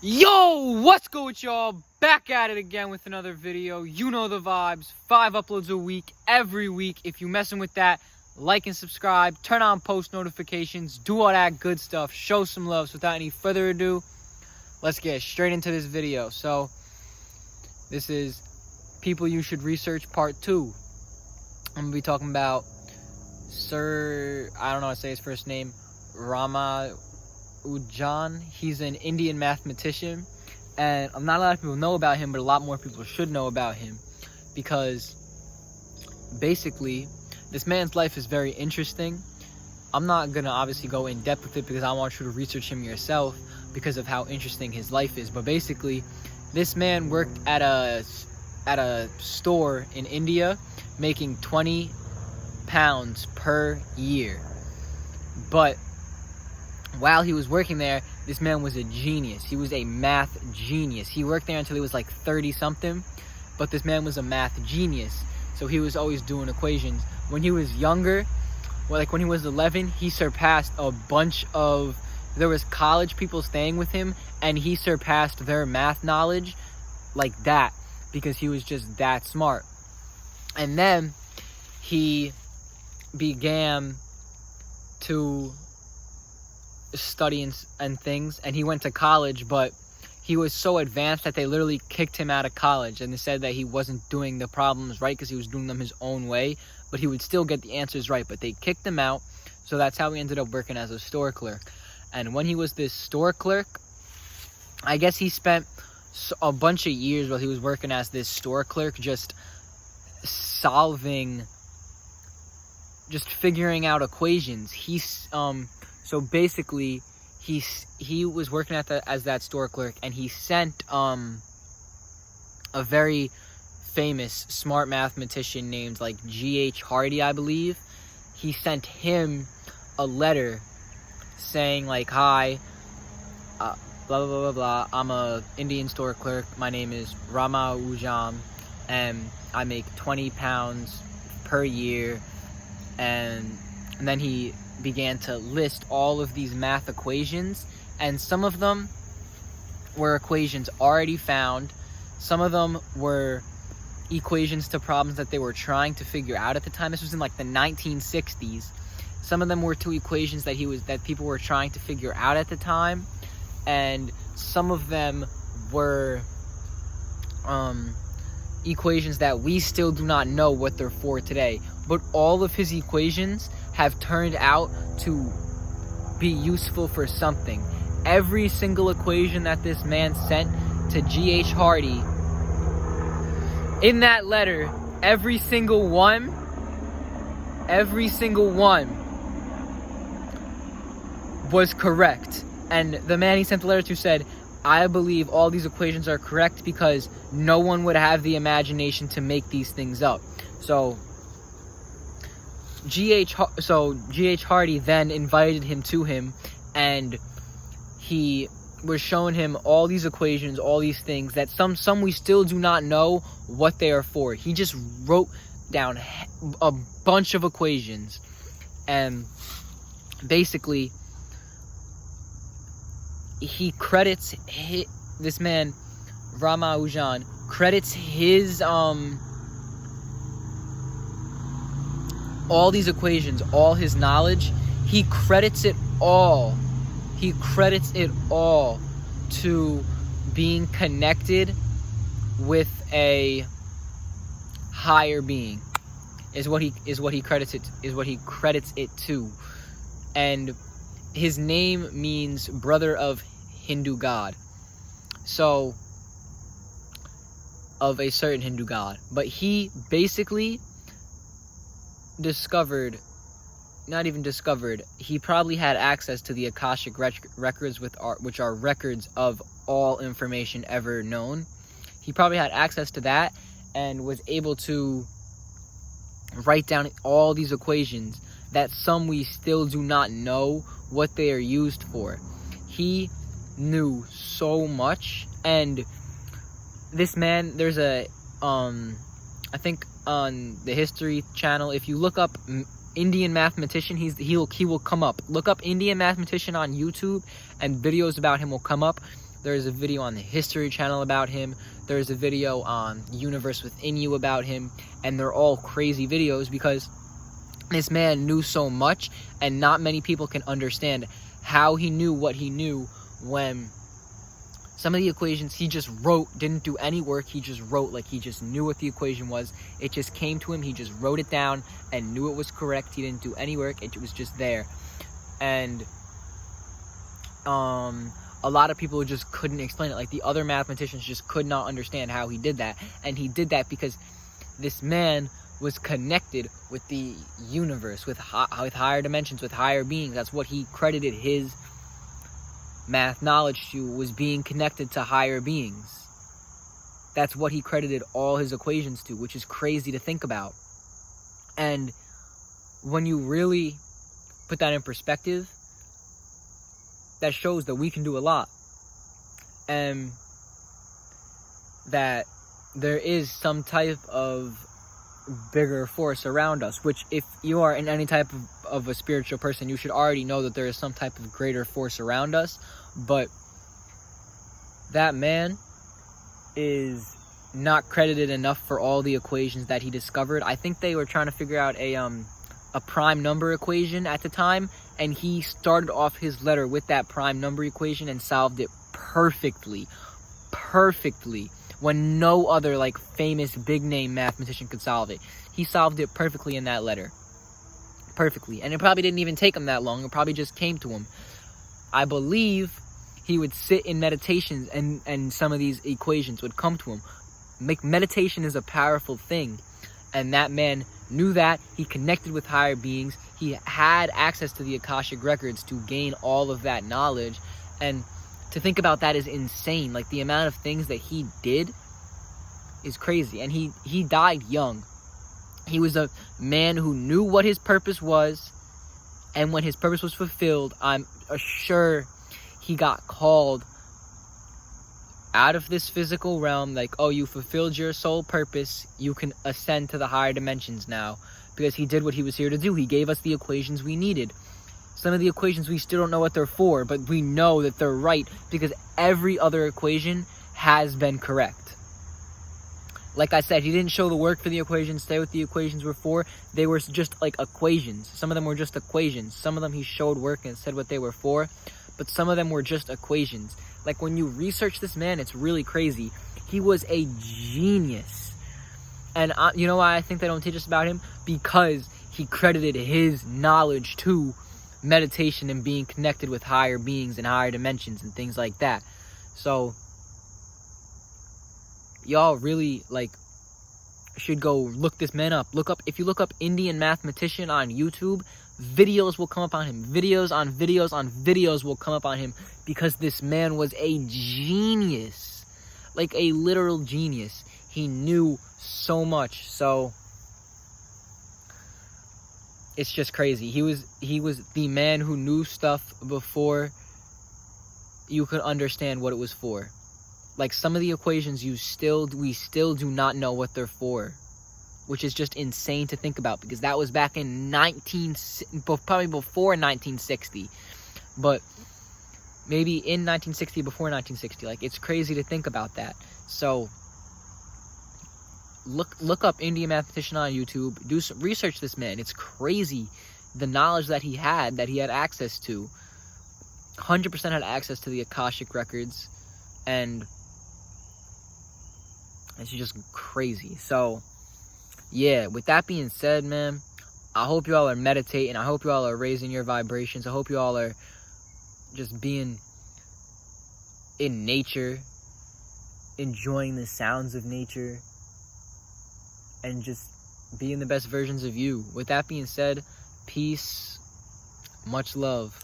Yo, what's good with y'all? Back at it again with another video. You know the vibes. 5 uploads a week, every week. If you messing with that, like and subscribe, turn on post notifications, do all that good stuff, show some love. So without any further ado, let's get straight into this video. So this is People You Should Research Part 2. I'm going to be talking about Sir, I don't know how to say his first name, Rama Ujjan. He's an Indian mathematician, and not a lot of people know about him, but a lot more people should know about him, because basically this man's life is very interesting. I'm not gonna obviously go in depth with it because I want you to research him yourself because of how interesting his life is. But basically, this man worked at a store in India, making 20 pounds per year. But while he was working there, this man was a genius. He was a math genius. He worked there until he was like 30 something, but this man was a math genius. So he was always doing equations. When he was younger, like when he was 11, he surpassed a bunch of, there was college people staying with him, and he surpassed their math knowledge like that because he was just that smart. And then he began to study and things, and he went to college, but he was so advanced that they literally kicked him out of college, and they said that he wasn't doing the problems right because he was doing them his own way, but he would still get the answers right, but they kicked him out. So that's how he ended up working as a store clerk. And when he was this store clerk, I guess he spent a bunch of years while he was working as this store clerk just figuring out equations. So basically, he was working as that store clerk, and he sent a very famous smart mathematician named like G.H. Hardy, I believe. He sent him a letter saying like, "Hi, blah blah blah blah blah. I'm a Indian store clerk. My name is Rama Ujjan, and I make 20 pounds per year." And then he began to list all of these math equations, and some of them were equations already found. Some of them were equations to problems that they were trying to figure out at the time. This was in like the 1960s. Some of them were two equations that people were trying to figure out at the time, and some of them were equations that we still do not know what they're for today. But all of his equations have turned out to be useful for something. Every single equation that this man sent to G.H. Hardy, in that letter, every single one was correct. And the man he sent the letter to said, "I believe all these equations are correct because no one would have the imagination to make these things up." So G.H. Hardy then invited him to him, and he was showing him all these equations, all these things that some we still do not know what they are for. He just wrote down a bunch of equations, and basically he credits this man Rama Ujjan credits his all these equations, all his knowledge, he credits it all to being connected with a higher being, is what he credits it to. And his name means brother of Hindu god, so of a certain Hindu god. But he basically he probably had access to the Akashic records, which are records of all information ever known. He probably had access to that and was able to write down all these equations that some we still do not know what they are used for. He knew so much. And this man, there's a I think on the History Channel, if you look up Indian mathematician, he will come up. Look up Indian mathematician on YouTube, and videos about him will come up. There is a video on the History Channel about him. There is a video on Universe Within You about him. And they're all crazy videos because this man knew so much, and not many people can understand how he knew what he knew when some of the equations he just wrote, didn't do any work. He just wrote, like he just knew what the equation was. It just came to him. He just wrote it down and knew it was correct. He didn't do any work. It was just there. And a lot of people just couldn't explain it. Like the other mathematicians just could not understand how he did that. And he did that because this man was connected with the universe, with higher dimensions, with higher beings. That's what he credited his math knowledge to, was being connected to higher beings. That's what he credited all his equations to, which is crazy to think about. And when you really put that in perspective, that shows that we can do a lot, and that there is some type of bigger force around us, which if you are in any type of a spiritual person, you should already know that there is some type of greater force around us. But that man is not credited enough for all the equations that he discovered. I think they were trying to figure out a prime number equation at the time, and he started off his letter with that prime number equation and solved it perfectly, when no other like famous big name mathematician could solve it. He solved it perfectly in that letter. Perfectly. And it probably didn't even take him that long. It probably just came to him. I believe he would sit in meditations and some of these equations would come to him. Meditation is a powerful thing. And that man knew that. He connected with higher beings. He had access to the Akashic records to gain all of that knowledge. And to think about that is insane. Like, the amount of things that he did is crazy. And he died young. He was a man who knew what his purpose was. And when his purpose was fulfilled, I'm sure he got called out of this physical realm. Like, oh, you fulfilled your soul purpose. You can ascend to the higher dimensions now. Because he did what he was here to do. He gave us the equations we needed. Some of the equations we still don't know what they're for, but we know that they're right because every other equation has been correct. Like I said, he didn't show the work for the equations, say what the equations were for. They were just like equations. Some of them were just equations. Some of them he showed work and said what they were for, but some of them were just equations. Like, when you research this man, it's really crazy. He was a genius. And you know why I think they don't teach us about him? Because he credited his knowledge to meditation and being connected with higher beings and higher dimensions and things like that. So y'all really should go look this man up. If you look up Indian mathematician on YouTube, videos will come up on him. Videos on videos on videos will come up on him, because this man was a genius. Like a literal genius. He knew so much. So it's just crazy. He was the man who knew stuff before you could understand what it was for. Like, some of the equations we still do not know what they're for, which is just insane to think about, because that was back in probably before 1960, but maybe in 1960, before 1960. Like, it's crazy to think about that. So look up Indian mathematician on YouTube. Do some research this man. It's crazy the knowledge that he had access to. 100% had access to the Akashic records, and it's just crazy. So yeah, with that being said, man, I hope you all are meditating. I hope you all are raising your vibrations. I hope you all are just being in nature, enjoying the sounds of nature, and just being the best versions of you. With that being said, peace, much love.